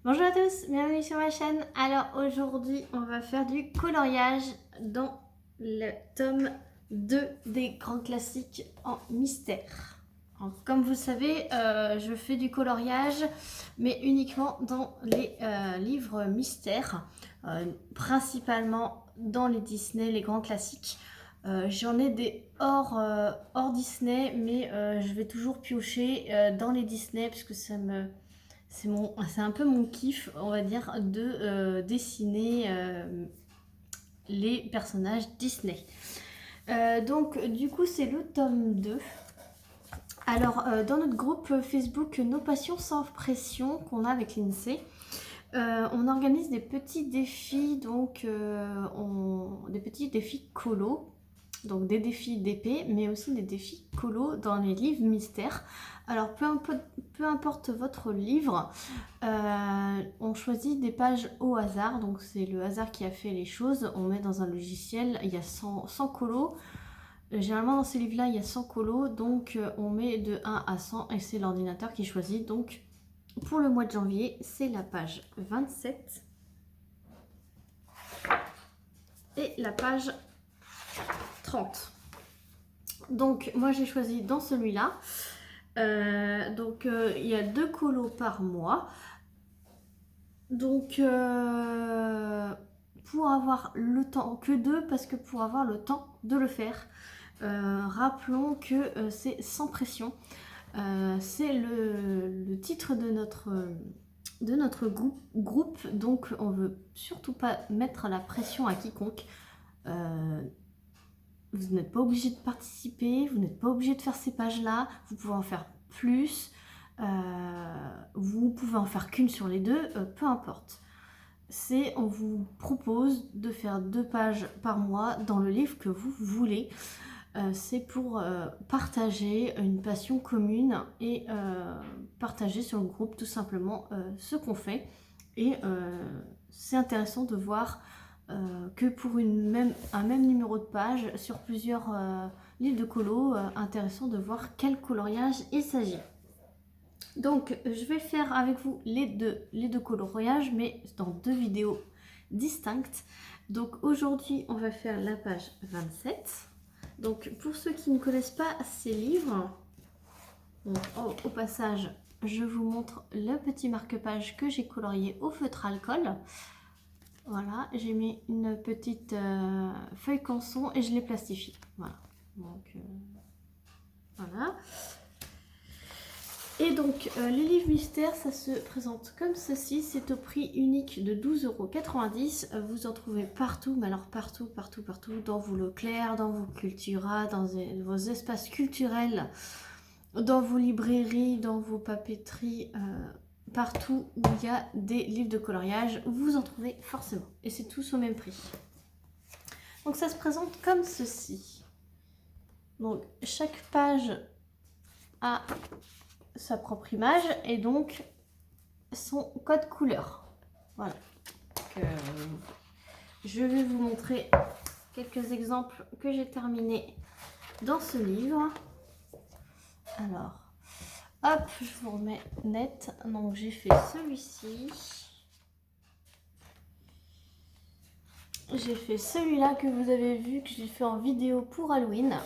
Bonjour à tous, bienvenue sur ma chaîne. Alors aujourd'hui on va faire du coloriage dans le tome 2 des grands classiques en mystère. Alors, comme vous savez, je fais du coloriage mais uniquement dans les livres mystères, principalement dans les Disney, les grands classiques. J'en ai des hors Disney, mais je vais toujours piocher dans les Disney parce que c'est un peu mon kiff, on va dire, de dessiner les personnages Disney. Donc, du coup, c'est le tome 2. Alors, dans notre groupe Facebook Nos Passions sans pression qu'on a avec l'INSEE, on organise des petits défis, donc des petits défis colo, donc des défis d'épée, mais aussi des défis colo dans les livres mystères. Alors peu importe votre livre, on choisit des pages au hasard, donc c'est le hasard qui a fait les choses. On met dans un logiciel, il y a 100 colos. Généralement dans ces livres-là, il y a 100 colos, donc on met de 1 à 100 et c'est l'ordinateur qui choisit. Donc pour le mois de janvier, c'est la page 27 et la page 30. Donc moi j'ai choisi dans celui-là. Il y a 2 colos par mois. Donc pour avoir le temps, que 2 parce que pour avoir le temps de le faire. Rappelons que c'est sans pression. C'est le titre de notre groupe, donc on veut surtout pas mettre la pression à quiconque. Vous n'êtes pas obligé de participer, vous n'êtes pas obligé de faire ces pages-là, vous pouvez en faire plus, vous pouvez en faire qu'une sur les deux, peu importe. On vous propose de faire 2 pages par mois dans le livre que vous voulez. C'est pour partager une passion commune et partager sur le groupe tout simplement ce qu'on fait. Et c'est intéressant de voir que pour un même numéro de page sur plusieurs livres de colo, intéressant de voir quel coloriage il s'agit. Donc je vais faire avec vous les deux coloriages, mais dans 2 vidéos distinctes. Donc aujourd'hui on va faire la page 27. Donc pour ceux qui ne connaissent pas ces livres, donc, au passage je vous montre le petit marque-page que j'ai colorié au feutre alcool. Voilà, j'ai mis une petite feuille canson et je l'ai plastifiée. Voilà. Donc voilà. Et donc les livres mystères, ça se présente comme ceci. C'est au prix unique de 12,90 €. Vous en trouvez partout, mais alors partout, dans vos Leclerc, dans vos Cultura, dans vos espaces culturels, dans vos librairies, dans vos papeteries, partout où il y a des livres de coloriage, vous en trouvez forcément. Et c'est tous au même prix. Donc ça se présente comme ceci. Donc chaque page a sa propre image et donc son code couleur. Voilà. Donc, je vais vous montrer quelques exemples que j'ai terminés dans ce livre. Alors, hop, je vous remets net. Donc j'ai fait celui-ci. J'ai fait celui-là que vous avez vu, que j'ai fait en vidéo pour Halloween.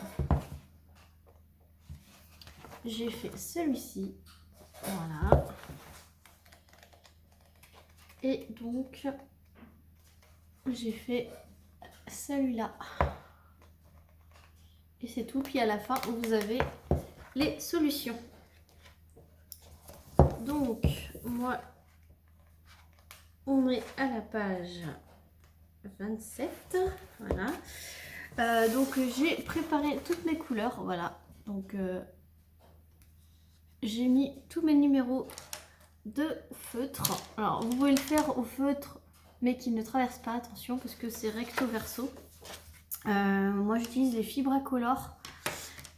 J'ai fait celui-ci. Voilà. Et donc, j'ai fait celui-là. Et c'est tout. Puis à la fin, vous avez les solutions. Donc, moi, on est à la page 27. Voilà. Donc, j'ai préparé toutes mes couleurs. Voilà. Donc, j'ai mis tous mes numéros de feutre. Alors, vous pouvez le faire au feutre, mais qui ne traverse pas, attention, parce que c'est recto verso. Moi, j'utilise les Fibracolor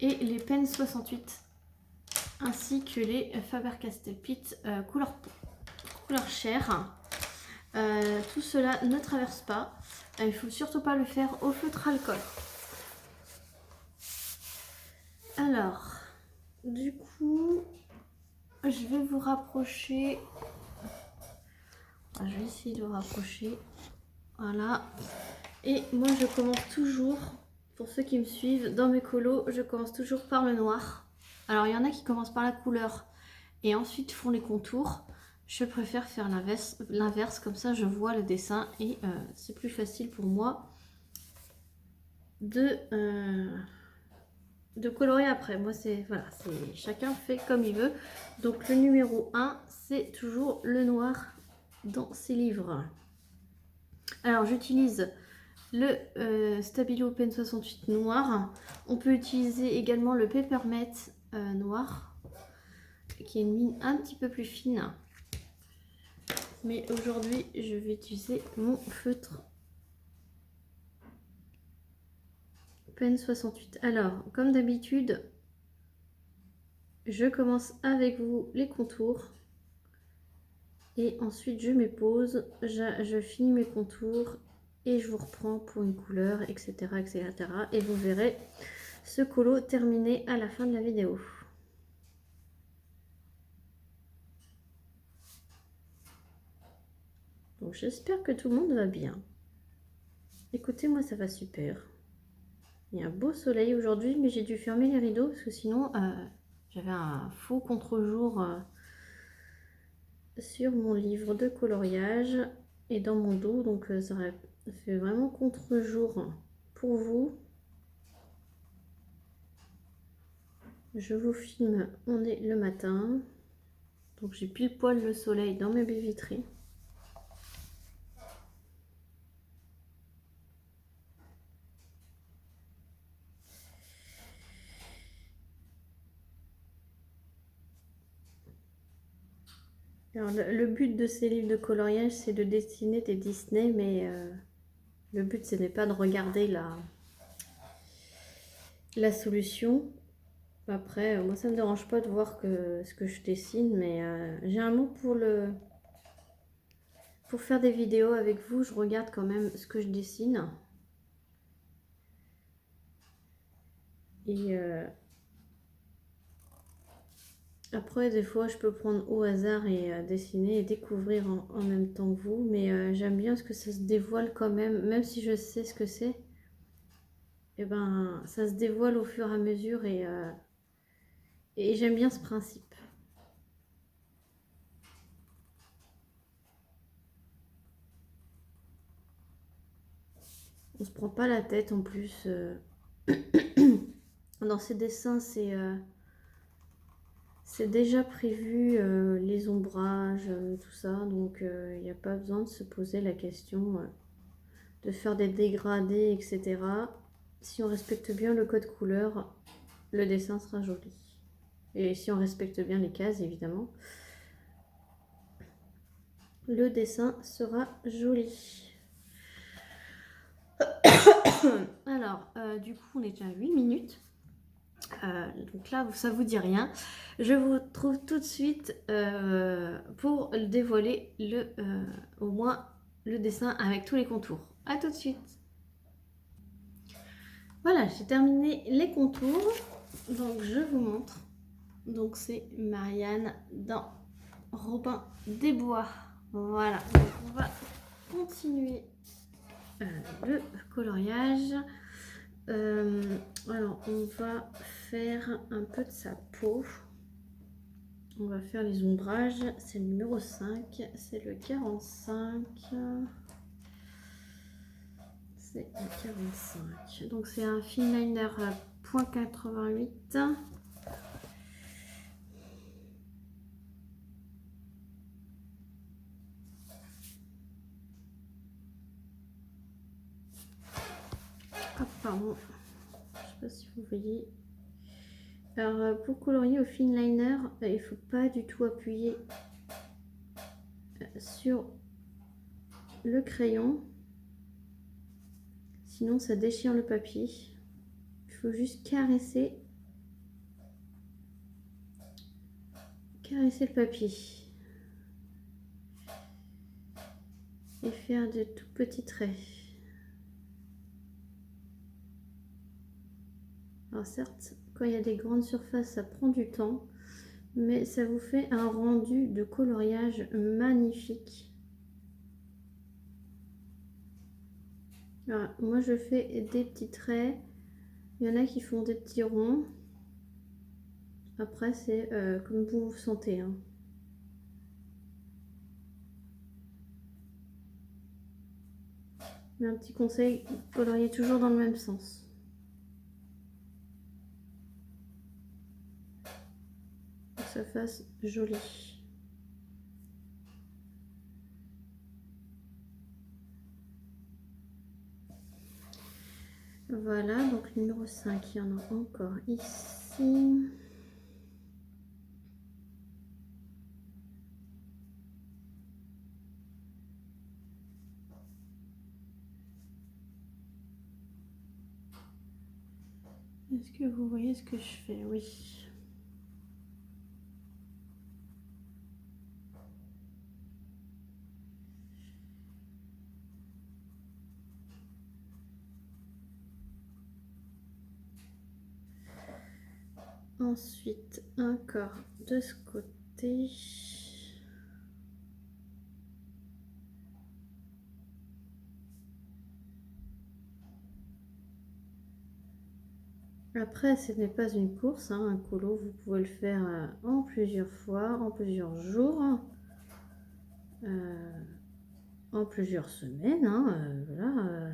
et les Pen 68, ainsi que les Faber-Castell Pitt couleur chair. Tout cela ne traverse pas. Il ne faut surtout pas le faire au feutre alcool. Alors, du coup, je vais vous rapprocher je vais essayer de rapprocher. Voilà. Et moi, je commence toujours, pour ceux qui me suivent, dans mes colos, je commence toujours par le noir. Alors, il y en a qui commencent par la couleur et ensuite font les contours. Je préfère faire l'inverse, comme ça je vois le dessin et c'est plus facile pour moi de colorer après. Moi, c'est voilà, chacun fait comme il veut. Donc, le numéro 1, c'est toujours le noir dans ces livres. Alors, j'utilise le Stabilo Pen 68 noir. On peut utiliser également le Peppermint noir, qui est une mine un petit peu plus fine. Mais aujourd'hui, je vais utiliser mon feutre Pen 68. Alors, comme d'habitude, je commence avec vous les contours. Et ensuite, je mets pause, je finis mes contours et je vous reprends pour une couleur, etc., etc. Et vous verrez ce colo terminé à la fin de la vidéo. Donc, j'espère que tout le monde va bien. Écoutez, moi, ça va super. Il y a un beau soleil aujourd'hui, mais j'ai dû fermer les rideaux parce que sinon, j'avais un faux contre-jour sur mon livre de coloriage et dans mon dos. Donc, ça aurait fait vraiment contre-jour pour vous. Je vous filme, on est le matin. Donc, j'ai pile poil le soleil dans mes baies vitrées. Alors, le but de ces livres de coloriage, c'est de dessiner des Disney, mais le but, ce n'est pas de regarder la solution. Après, moi, ça ne me dérange pas de voir ce que je dessine, mais j'ai un mot pour faire des vidéos avec vous. Je regarde quand même ce que je dessine. Et après, des fois, je peux prendre au hasard et dessiner et découvrir en même temps que vous. Mais j'aime bien ce que ça se dévoile quand même si je sais ce que c'est. Et ben, ça se dévoile au fur et à mesure et j'aime bien ce principe. On se prend pas la tête en plus. Dans ces dessins, c'est déjà prévu les ombrages, tout ça. Donc, il n'y a pas besoin de se poser la question de faire des dégradés, etc. Si on respecte bien le code couleur, le dessin sera joli. Et si on respecte bien les cases, évidemment, le dessin sera joli. Alors, du coup, on est déjà à 8 minutes. Donc là, ça vous dit rien. Je vous retrouve tout de suite pour dévoiler au moins le dessin avec tous les contours. À tout de suite. Voilà, j'ai terminé les contours. Donc, je vous montre. Donc, c'est Marianne dans Robin des Bois. Voilà, donc on va continuer le coloriage. Alors, on va faire un peu de sa peau. On va faire les ombrages. C'est le numéro 5. C'est le 45. C'est le 45. Donc, c'est un fineliner .88. Ah, pardon. Je sais pas si vous voyez. Alors, pour colorier au fineliner, il ne faut pas du tout appuyer sur le crayon. Sinon, ça déchire le papier. Il faut juste caresser le papier. Et faire de tout petits traits. Alors certes, quand il y a des grandes surfaces, ça prend du temps, mais ça vous fait un rendu de coloriage magnifique. Alors, moi je fais des petits traits. Il y en a qui font des petits ronds. Après c'est comme vous vous sentez. Hein. Mais un petit conseil, coloriez toujours dans le même sens. Pour que ça fasse joli. Voilà, donc numéro 5, il y en a encore ici. Est-ce que vous voyez ce que je fais? Oui. Ensuite, encore de ce côté. Après, ce n'est pas une course, hein, un colo, vous pouvez le faire en plusieurs fois, en plusieurs jours, en plusieurs semaines. Hein, voilà,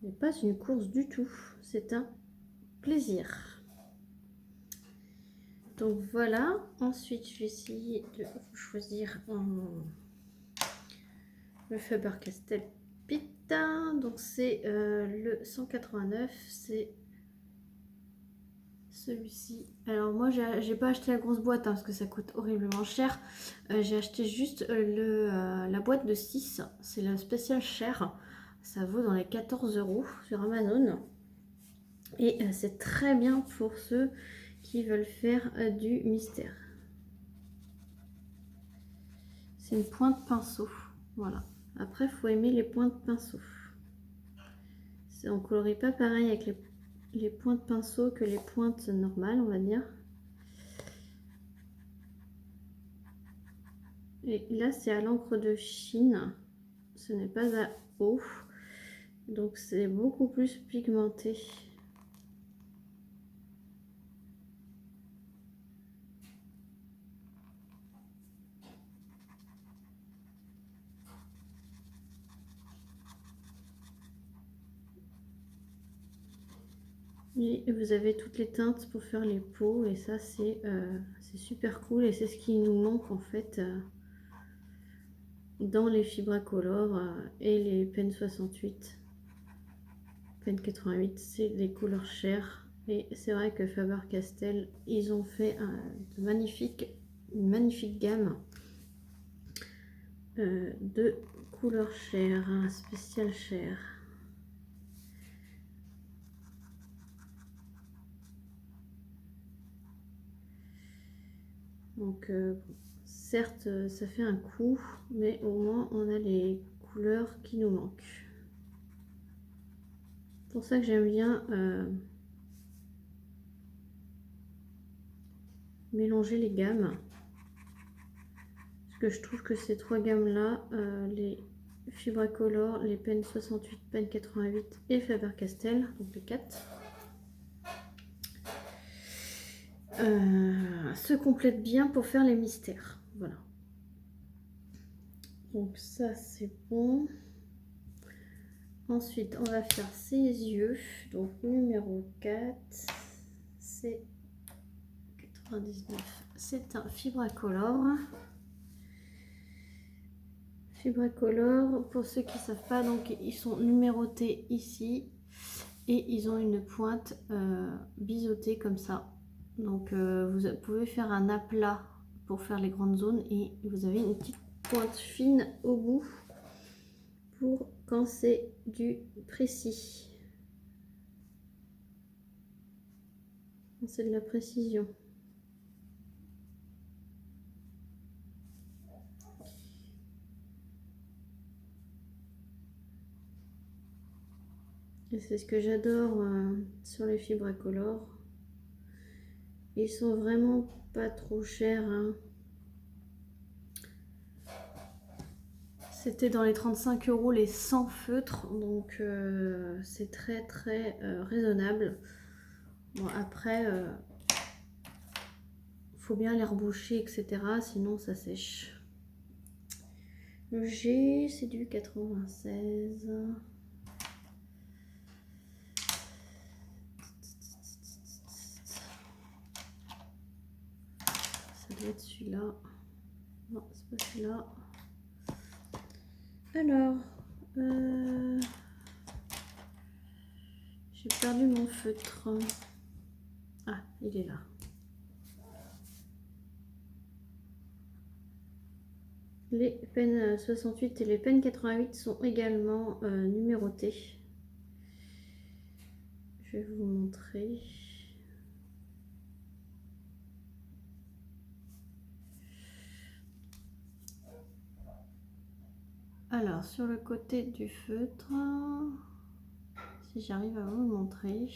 ce n'est pas une course du tout, c'est un plaisir. Donc voilà, ensuite je vais essayer de choisir le Faber-Castell Pita. Donc c'est le 189, c'est celui-ci. Alors moi j'ai pas acheté la grosse boîte hein, parce que ça coûte horriblement cher. J'ai acheté juste la boîte de 6, c'est le spécial cher. Ça vaut dans les 14 € sur Amazon. Et c'est très bien pour ceux qui veulent faire du mystère. C'est une pointe pinceau. Voilà. Après, il faut aimer les pointes pinceau. On ne colorie pas pareil avec les pointes pinceau que les pointes normales, on va dire. Et là, c'est à l'encre de Chine. Ce n'est pas à eau. Donc, c'est beaucoup plus pigmenté. Et vous avez toutes les teintes pour faire les peaux. Et ça, c'est super cool. Et c'est ce qui nous manque, en fait, dans les Fibracolor et les Pen 68. Pen 88, c'est des couleurs chères. Et c'est vrai que Faber-Castell, ils ont fait une magnifique gamme de couleurs chères, spécial cher. Donc, certes, ça fait un coup, mais au moins on a les couleurs qui nous manquent. C'est pour ça que j'aime bien mélanger les gammes. Parce que je trouve que ces trois gammes-là, les Fibracolor, les Pen 68, Pen 88 et Faber-Castell, donc les 4, se complètent bien pour faire les mystères. Voilà. Donc ça c'est bon. Ensuite on va faire ses yeux. Donc numéro 4, c'est 99. C'est un Fibracolor. Fibracolor, pour ceux qui ne savent pas, donc ils sont numérotés ici. Et ils ont une pointe biseautée comme ça. Donc vous pouvez faire un aplat pour faire les grandes zones et vous avez une petite pointe fine au bout pour quand c'est du précis. C'est de la précision. Et c'est ce que j'adore sur les Fibracolor. Ils sont vraiment pas trop chers. Hein. C'était dans les 35 € les 100 feutres, donc c'est très très raisonnable. Bon, après, faut bien les reboucher, etc. Sinon ça sèche. Le G, c'est du 96. Ça doit être celui-là. Non, c'est pas celui-là. Alors, j'ai perdu mon feutre. Ah, il est là. Les pennes 68 et les pennes 88 sont également numérotées. Je vais vous montrer. Alors, sur le côté du feutre, si j'arrive à vous le montrer.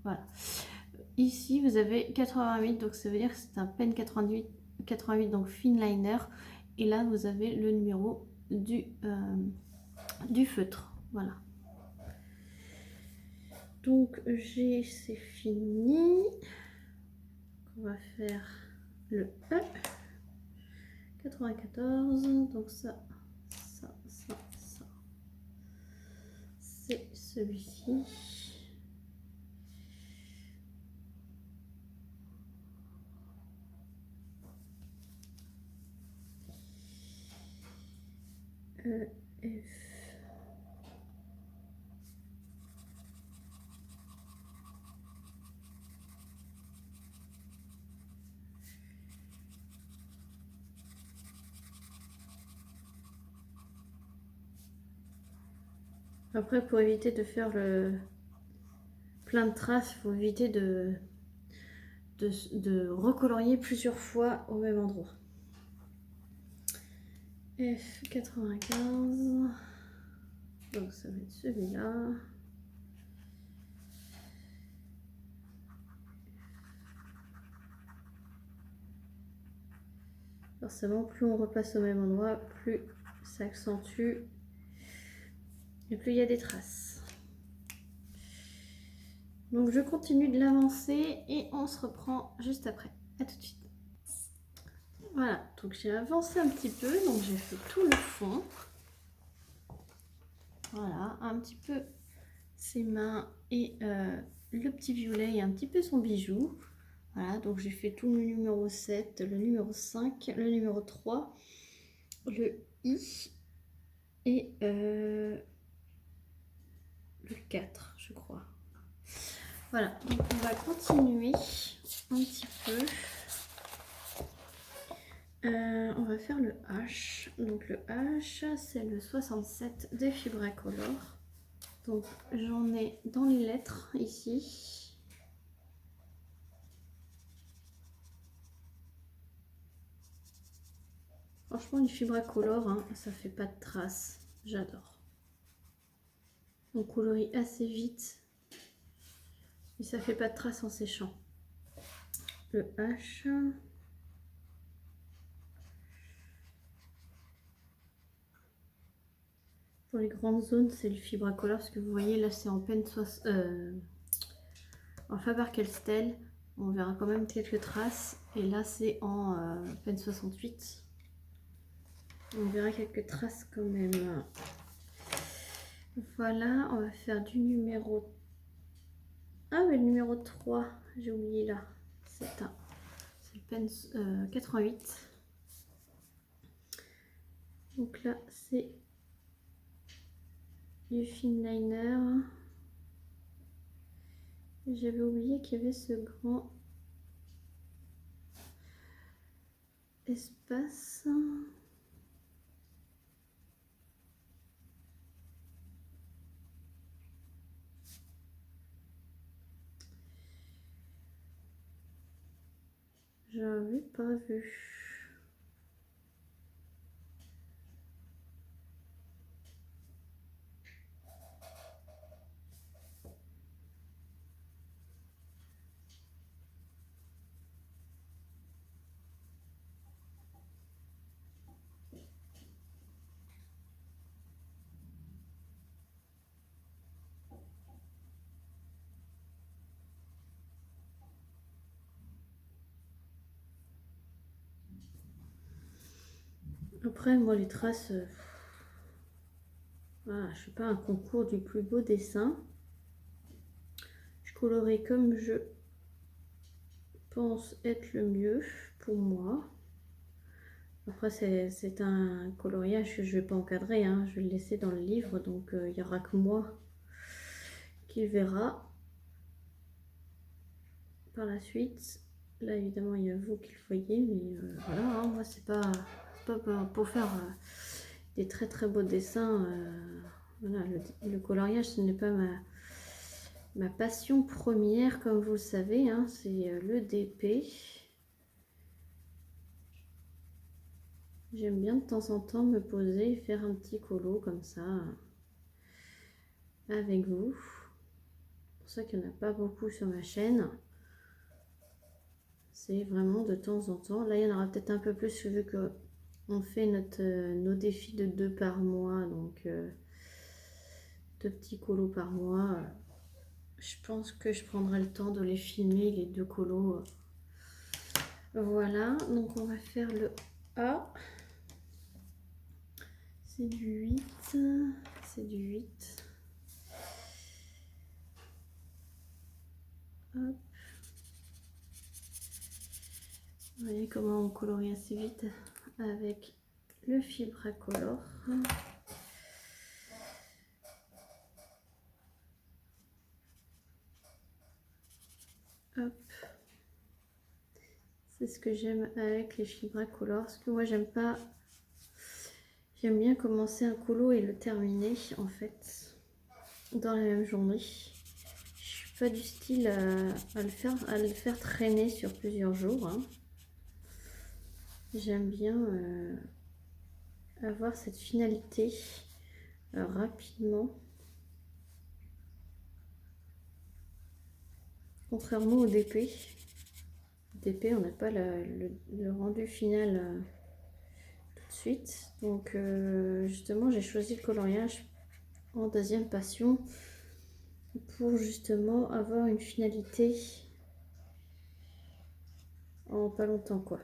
Voilà. Ici, vous avez 88, donc ça veut dire que c'est un pen 88 donc finliner. Et là, vous avez le numéro du feutre. Voilà. Donc, c'est fini. On va faire le E. 94. Donc ça. C'est celui-ci. E, F. Après, pour éviter de faire plein de traces, il faut éviter de recolorier plusieurs fois au même endroit. F95, donc ça va être celui-là. Forcément, plus on repasse au même endroit, plus ça accentue et plus il y a des traces. Donc je continue de l'avancer et on se reprend juste après. À tout de suite. Voilà, donc j'ai avancé un petit peu, donc j'ai fait tout le fond. Voilà, un petit peu ses mains et le petit violet et un petit peu son bijou. Voilà, donc j'ai fait tout le numéro 7, le numéro 5, le numéro 3, le I et le 4, je crois. Voilà, donc on va continuer un petit peu. On va faire le H. Donc le H, c'est le 67 des Fibracolor. Donc j'en ai dans les lettres ici. Franchement, les Fibracolor, hein, ça fait pas de traces. J'adore. On colorie assez vite. Et ça fait pas de traces en séchant. Le H. Pour les grandes zones, c'est le Fibracolor. Parce que vous voyez, là, c'est en peine en Faber-Castell. On verra quand même quelques traces. Et là, c'est en peine 68. On verra quelques traces quand même. Voilà, on va faire du numéro... Ah, mais le numéro 3, j'ai oublié là. C'est le pen 88. Donc là, c'est du finliner. J'avais oublié qu'il y avait ce grand espace. J'avais pas vu. Après, moi, les traces, voilà, je ne fais pas un concours du plus beau dessin. Je colorerai comme je pense être le mieux pour moi. Après, c'est un coloriage que je ne vais pas encadrer, hein. Je vais le laisser dans le livre, donc il n'y aura que moi qui le verra par la suite. Là, évidemment, il y a vous qui le voyez, mais voilà, hein, moi, c'est pas pour faire des très très beaux dessins. Voilà, le coloriage, ce n'est pas ma passion première, comme vous le savez, hein, c'est le DP. J'aime bien de temps en temps me poser et faire un petit colo comme ça avec vous. C'est pour ça qu'il n'y en a pas beaucoup sur ma chaîne. C'est vraiment de temps en temps. Là, il y en aura peut-être un peu plus vu que on fait nos défis de 2 par mois. Donc, 2 petits colos par mois. Je pense que je prendrai le temps de les filmer, les 2 colos. Voilà, donc on va faire le A. C'est du 8. C'est du 8. Hop. Vous voyez comment on colorie assez vite avec le Fibracolor. Hop. C'est ce que j'aime avec les Fibracolor. Parce que moi, j'aime pas... J'aime bien commencer un colo et le terminer, en fait, dans la même journée. Je suis pas du style à le faire traîner sur plusieurs jours, hein. J'aime bien avoir cette finalité rapidement. Contrairement au DP. DP, on n'a pas le rendu final tout de suite. Donc justement, j'ai choisi le coloriage en deuxième passion pour justement avoir une finalité en pas longtemps, quoi.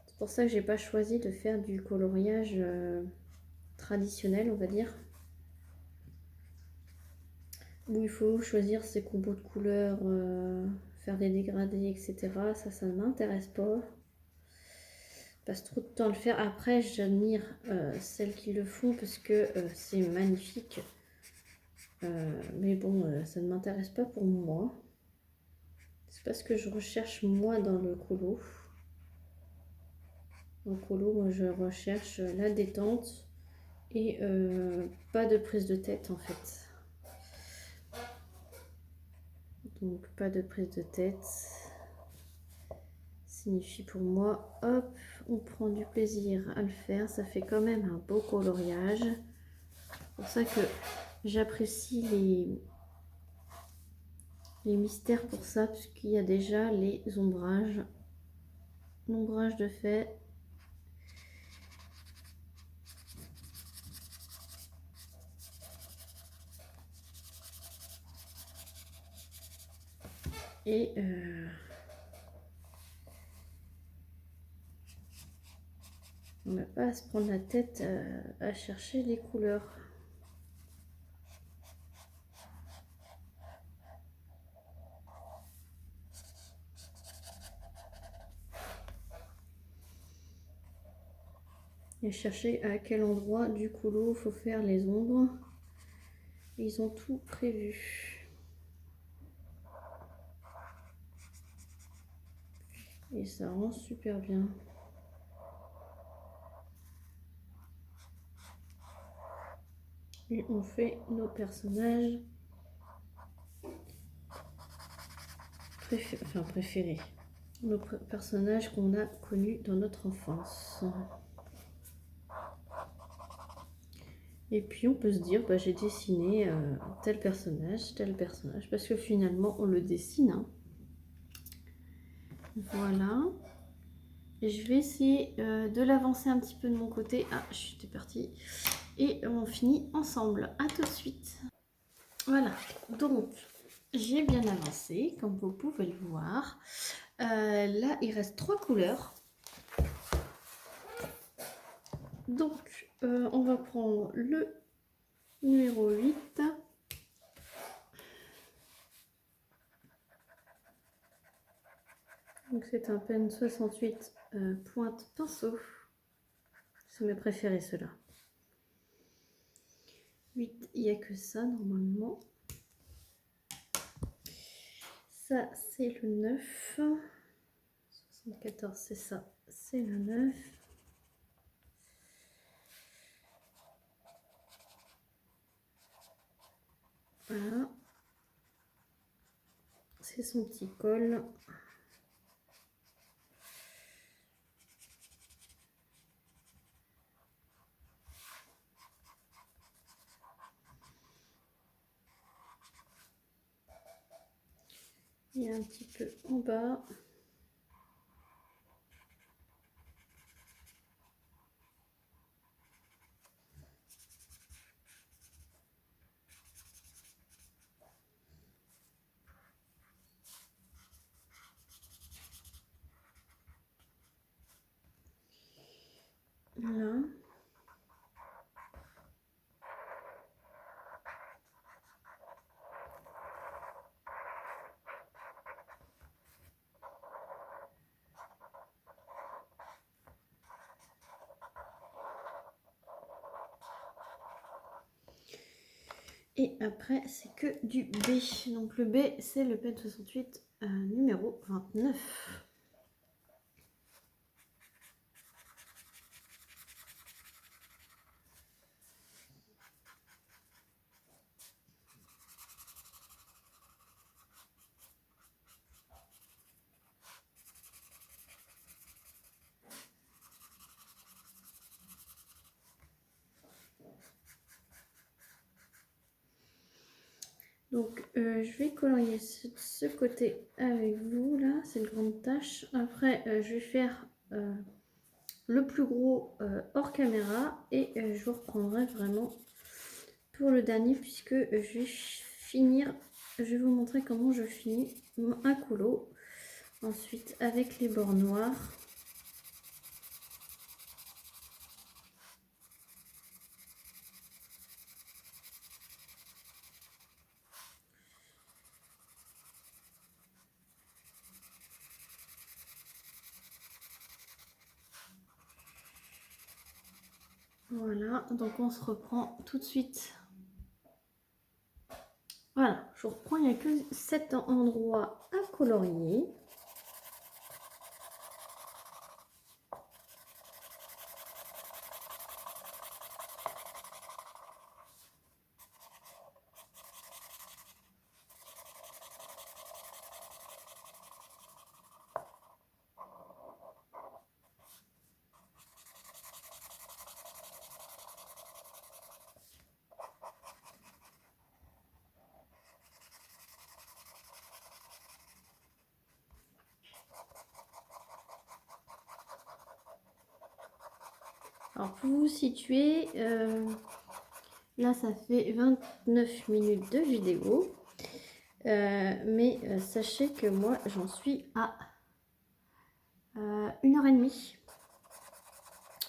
C'est pour ça que j'ai pas choisi de faire du coloriage traditionnel, on va dire, où il faut choisir ses combos de couleurs, faire des dégradés, etc. Ça ne m'intéresse pas. Je passe trop de temps à le faire. Après, j'admire celles qui le font parce que c'est magnifique. Mais bon, ça ne m'intéresse pas pour moi. C'est pas ce que je recherche moi dans le colo. En colo, moi je recherche la détente et pas de prise de tête en fait. Donc pas de prise de tête signifie pour moi, hop, on prend du plaisir à le faire. Ça fait quand même un beau coloriage. C'est pour ça que j'apprécie les mystères pour ça, puisqu'il y a déjà les ombrages. L'ombrage de fait. Et on n'a pas à se prendre la tête à chercher les couleurs. Et chercher à quel endroit du colo faut faire les ombres. Ils ont tout prévu. Et ça rend super bien. Et on fait nos personnages préférés. Nos personnages qu'on a connus dans notre enfance. Et puis on peut se dire, bah, j'ai dessiné tel personnage, parce que finalement on le dessine, hein. Voilà. Et je vais essayer de l'avancer un petit peu de mon côté. Ah, j'étais partie. Et on finit ensemble. À tout de suite. Voilà, donc j'ai bien avancé, comme vous pouvez le voir. Là, il reste 3 couleurs. Donc, on va prendre le numéro 8. Donc c'est un pen 68 pointe pinceau. C'est mes préférés ceux-là. 8, il n'y a que ça normalement. Ça c'est le 9. 74 c'est ça, c'est le 9. Voilà. C'est son petit col. Il y a un petit peu en bas. Voilà. Et après, c'est que du B. Donc le B, c'est le pen 68 numéro 29. Donc je vais colorier ce côté avec vous là, c'est une grande tache. Après je vais faire le plus gros hors caméra et je vous reprendrai vraiment pour le dernier puisque je vais finir, je vais vous montrer comment je finis un colo. Ensuite avec les bords noirs. Voilà, donc on se reprend tout de suite. Voilà, je reprends, il n'y a que 7 endroits à colorier. Alors pour vous situer, là ça fait 29 minutes de vidéo, mais sachez que moi j'en suis à 1h30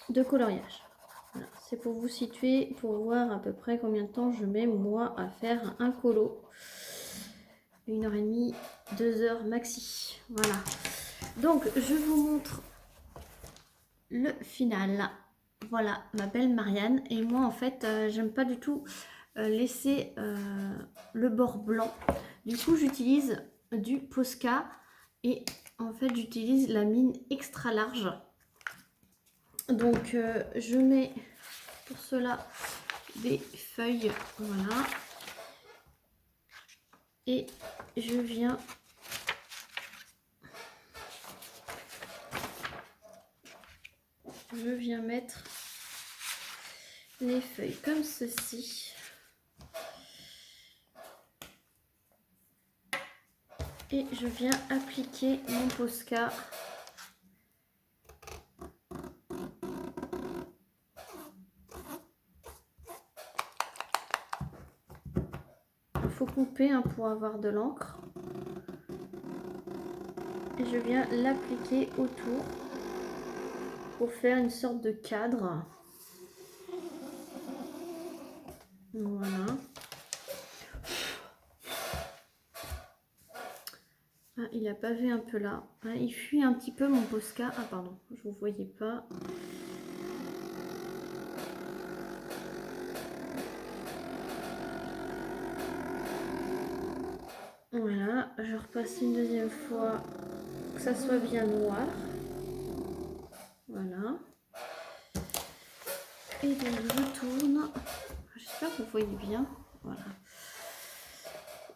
de coloriage. Voilà, c'est pour vous situer, pour voir à peu près combien de temps je mets moi à faire un colo. 1h30, 2h maxi. Voilà. Donc je vous montre le final. Voilà, ma belle Marianne. Et moi en fait j'aime pas du tout laisser le bord blanc. Du coup j'utilise du Posca et en fait j'utilise la mine extra large. Donc je mets pour cela des feuilles, voilà, et je viens mettre les feuilles comme ceci et je viens appliquer mon Posca . Il faut couper pour avoir de l'encre et je viens l'appliquer autour pour faire une sorte de cadre. Voilà. Ah, il a pavé un peu là. Ah, il fuit un petit peu mon Posca. Ah pardon, je vous voyais pas. Voilà, je repasse une deuxième fois, que ça soit bien noir. Voilà. Et donc je tourne. J'espère que vous voyez bien. Voilà.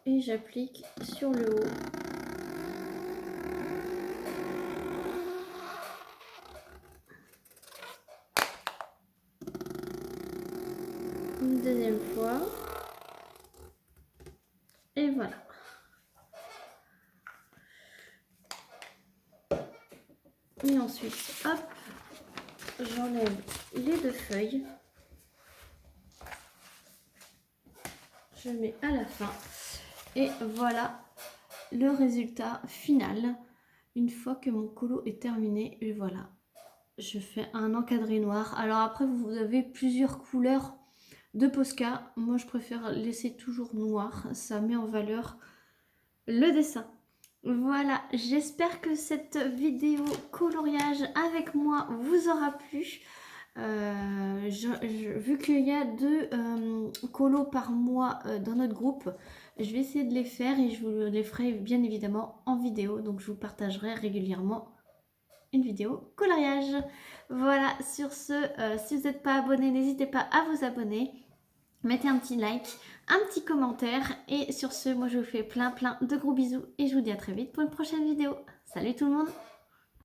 Et j'applique sur le haut. Une deuxième fois. Et voilà. Et ensuite, hop, j'enlève les deux feuilles. Je mets à la fin. Et voilà le résultat final. Une fois que mon colo est terminé, et voilà. Je fais un encadré noir. Alors après, vous avez plusieurs couleurs de Posca. Moi, je préfère laisser toujours noir. Ça met en valeur le dessin. Voilà, j'espère que cette vidéo coloriage avec moi vous aura plu. Vu qu'il y a 2 colos par mois dans notre groupe, je vais essayer de les faire et je vous les ferai bien évidemment en vidéo. Donc je vous partagerai régulièrement une vidéo coloriage. Voilà, sur ce, si vous n'êtes pas abonné, n'hésitez pas à vous abonner. Mettez un petit like, un petit commentaire. Et sur ce, moi je vous fais plein de gros bisous. Et je vous dis à très vite pour une prochaine vidéo. Salut tout le monde!